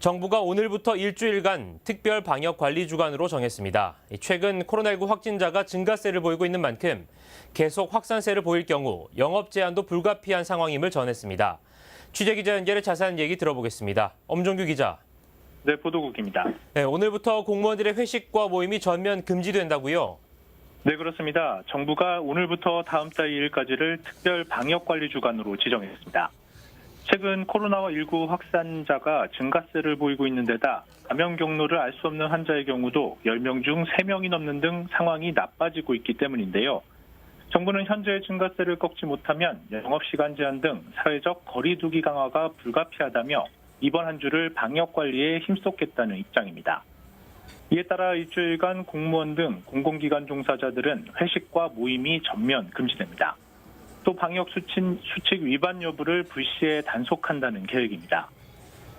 정부가 오늘부터 일주일간 특별 방역 관리 주간으로 정했습니다. 최근 코로나19 확진자가 증가세를 보이고 있는 만큼 계속 확산세를 보일 경우 영업 제한도 불가피한 상황임을 전했습니다. 취재기자 연결해 자세한 얘기 들어보겠습니다. 엄종규 기자. 네, 보도국입니다. 네, 오늘부터 공무원들의 회식과 모임이 전면 금지된다고요? 네, 그렇습니다. 정부가 오늘부터 다음 달 2일까지를 특별 방역 관리 주간으로 지정했습니다. 최근 코로나19 확산자가 증가세를 보이고 있는 데다 감염 경로를 알 수 없는 환자의 경우도 10명 중 3명이 넘는 등 상황이 나빠지고 있기 때문인데요. 정부는 현재의 증가세를 꺾지 못하면 영업시간 제한 등 사회적 거리 두기 강화가 불가피하다며 이번 한 주를 방역 관리에 힘쏟겠다는 입장입니다. 이에 따라 일주일간 공무원 등 공공기관 종사자들은 회식과 모임이 전면 금지됩니다. 또 방역 수칙 위반 여부를 불시에 단속한다는 계획입니다.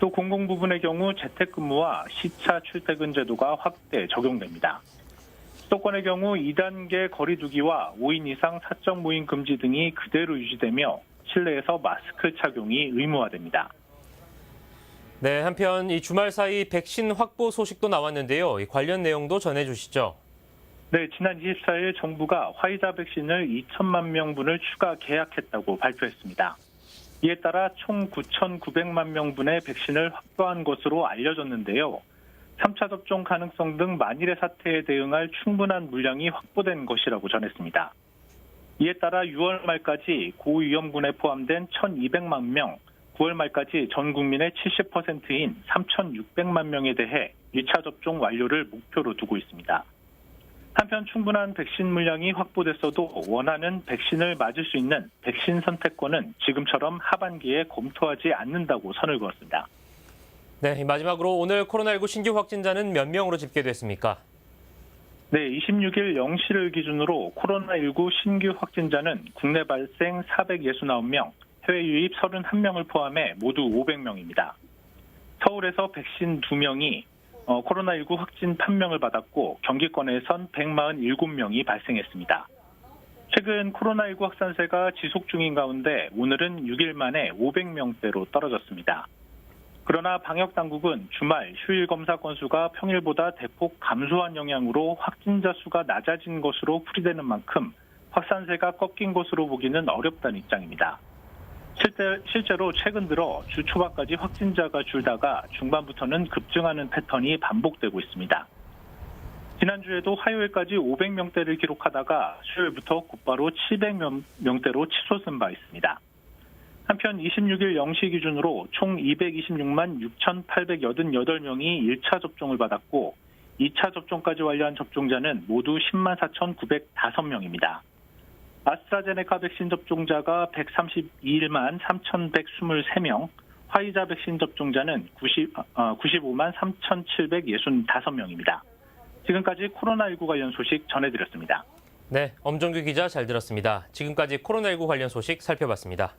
또 공공부문의 경우 재택근무와 시차 출퇴근 제도가 확대 적용됩니다. 수도권의 경우 2단계 거리 두기와 5인 이상 사적 모임 금지 등이 그대로 유지되며 실내에서 마스크 착용이 의무화됩니다. 네, 한편 이 주말 사이 백신 확보 소식도 나왔는데요. 이 관련 내용도 전해주시죠. 네, 지난 24일 정부가 화이자 백신을 2천만 명분을 추가 계약했다고 발표했습니다. 이에 따라 총 9,900만 명분의 백신을 확보한 것으로 알려졌는데요. 3차 접종 가능성 등 만일의 사태에 대응할 충분한 물량이 확보된 것이라고 전했습니다. 이에 따라 6월 말까지 고위험군에 포함된 1,200만 명, 9월 말까지 전 국민의 70%인 3,600만 명에 대해 1차 접종 완료를 목표로 두고 있습니다. 한편 충분한 백신 물량이 확보됐어도 원하는 백신을 맞을 수 있는 백신 선택권은 지금처럼 하반기에 검토하지 않는다고 선을 그었습니다. 네, 마지막으로 오늘 코로나19 신규 확진자는 몇 명으로 집계됐습니까? 네, 26일 0시를 기준으로 코로나19 신규 확진자는 국내 발생 469명, 해외 유입 31명을 포함해 모두 500명입니다. 서울에서 백신 2명이 코로나19 확진 판명을 받았고 경기권에선 147명이 발생했습니다. 최근 코로나19 확산세가 지속 중인 가운데 오늘은 6일 만에 500명대로 떨어졌습니다. 그러나 방역당국은 주말 휴일 검사 건수가 평일보다 대폭 감소한 영향으로 확진자 수가 낮아진 것으로 풀이되는 만큼 확산세가 꺾인 것으로 보기는 어렵다는 입장입니다. 실제로 최근 들어 주 초반까지 확진자가 줄다가 중반부터는 급증하는 패턴이 반복되고 있습니다. 지난주에도 화요일까지 500명대를 기록하다가 수요일부터 곧바로 700명대로 치솟은 바 있습니다. 한편 26일 0시 기준으로 총 226만 6,888명이 1차 접종을 받았고 2차 접종까지 완료한 접종자는 모두 10만 4,905명입니다. 아스트라제네카 백신 접종자가 132만 3,123명, 화이자 백신 접종자는 95만 3,765명입니다. 지금까지 코로나19 관련 소식 전해드렸습니다. 네, 엄종규 기자 잘 들었습니다. 지금까지 코로나19 관련 소식 살펴봤습니다.